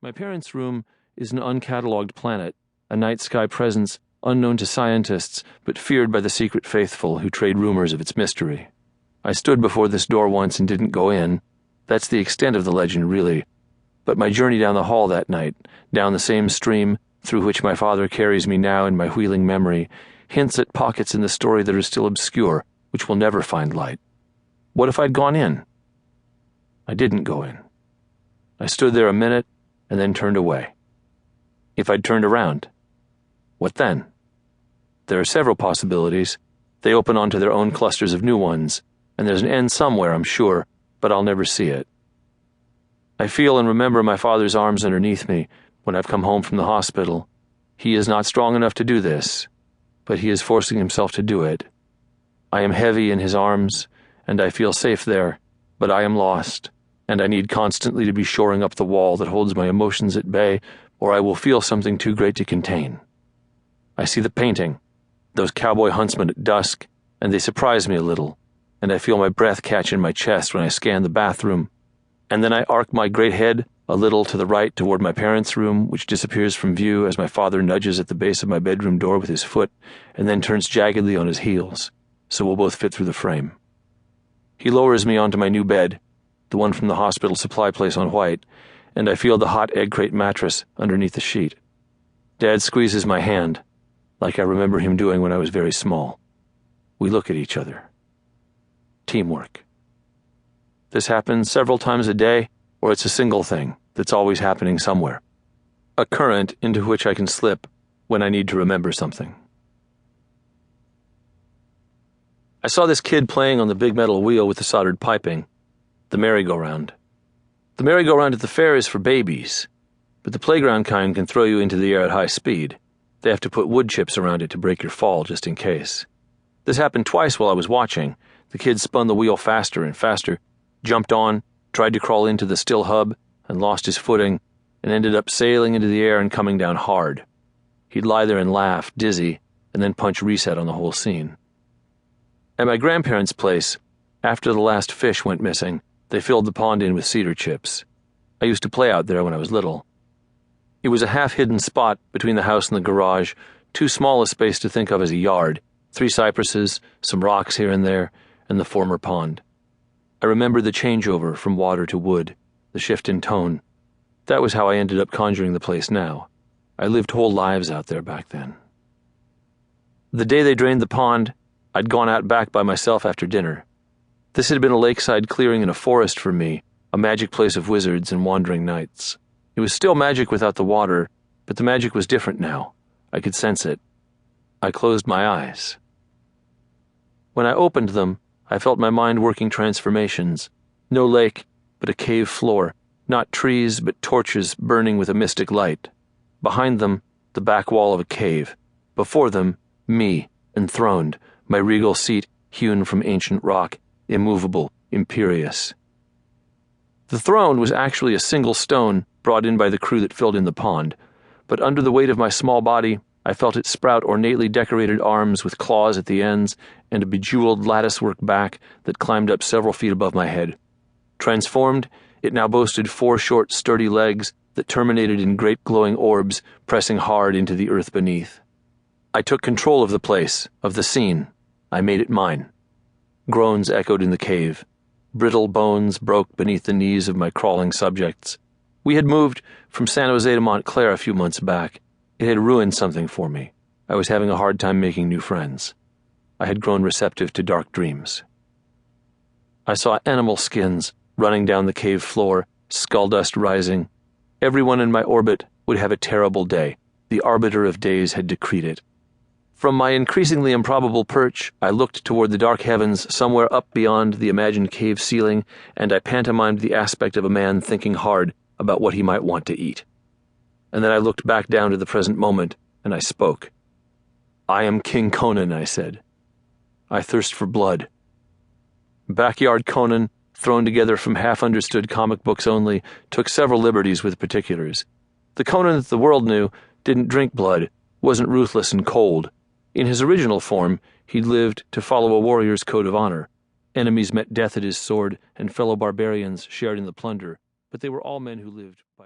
My parents' room is an uncatalogued planet, a night sky presence unknown to scientists but feared by the secret faithful who trade rumors of its mystery. I stood before this door once and didn't go in. That's the extent of the legend, really. But my journey down the hall that night, down the same stream through which my father carries me now in my wheeling memory, hints at pockets in the story that are still obscure, which will never find light. What if I'd gone in? I didn't go in. I stood there a minute and then turned away. If I'd turned around, what then? There are several possibilities. They open onto their own clusters of new ones, and there's an end somewhere, I'm sure, but I'll never see it. I feel and remember my father's arms underneath me when I've come home from the hospital. He is not strong enough to do this, but he is forcing himself to do it. I am heavy in his arms, and I feel safe there, but I am lost, and I need constantly to be shoring up the wall that holds my emotions at bay, or I will feel something too great to contain. I see the painting, those cowboy huntsmen at dusk, and they surprise me a little, and I feel my breath catch in my chest when I scan the bathroom, and then I arc my great head a little to the right toward my parents' room, which disappears from view as my father nudges at the base of my bedroom door with his foot and then turns jaggedly on his heels, so we'll both fit through the frame. He lowers me onto my new bed, the one from the hospital supply place on white, and I feel the hot egg crate mattress underneath the sheet. Dad squeezes my hand, like I remember him doing when I was very small. We look at each other. Teamwork. This happens several times a day, or it's a single thing that's always happening somewhere. A current into which I can slip when I need to remember something. I saw this kid playing on the big metal wheel with the soldered piping, the merry-go-round. The merry-go-round at the fair is for babies, but the playground kind can throw you into the air at high speed. They have to put wood chips around it to break your fall just in case. This happened twice while I was watching. The kid spun the wheel faster and faster, jumped on, tried to crawl into the still hub, and lost his footing, and ended up sailing into the air and coming down hard. He'd lie there and laugh, dizzy, and then punch reset on the whole scene. At my grandparents' place, after the last fish went missing, they filled the pond in with cedar chips. I used to play out there when I was little. It was a half-hidden spot between the house and the garage, too small a space to think of as a yard, 3 cypresses, some rocks here and there, and the former pond. I remember the changeover from water to wood, the shift in tone. That was how I ended up conjuring the place now. I lived whole lives out there back then. The day they drained the pond, I'd gone out back by myself after dinner. This had been a lakeside clearing in a forest for me, a magic place of wizards and wandering knights. It was still magic without the water, but the magic was different now. I could sense it. I closed my eyes. When I opened them, I felt my mind working transformations. No lake, but a cave floor. Not trees, but torches burning with a mystic light. Behind them, the back wall of a cave. Before them, me, enthroned, my regal seat hewn from ancient rock, immovable, imperious. The throne was actually a single stone brought in by the crew that filled in the pond, but under the weight of my small body, I felt it sprout ornately decorated arms with claws at the ends and a bejeweled latticework back that climbed up several feet above my head. Transformed, it now boasted 4 short, sturdy legs that terminated in great glowing orbs pressing hard into the earth beneath. I took control of the place, of the scene. I made it mine. Groans echoed in the cave. Brittle bones broke beneath the knees of my crawling subjects. We had moved from San Jose to Montclair a few months back. It had ruined something for me. I was having a hard time making new friends. I had grown receptive to dark dreams. I saw animal skins running down the cave floor, skull dust rising. Everyone in my orbit would have a terrible day. The arbiter of days had decreed it. From my increasingly improbable perch, I looked toward the dark heavens somewhere up beyond the imagined cave ceiling, and I pantomimed the aspect of a man thinking hard about what he might want to eat. And then I looked back down to the present moment, and I spoke. "I am King Conan," I said. "I thirst for blood." Backyard Conan, thrown together from half-understood comic books only, took several liberties with particulars. The Conan that the world knew didn't drink blood, wasn't ruthless and cold. In his original form, he'd lived to follow a warrior's code of honor. Enemies met death at his sword, and fellow barbarians shared in the plunder, but they were all men who lived by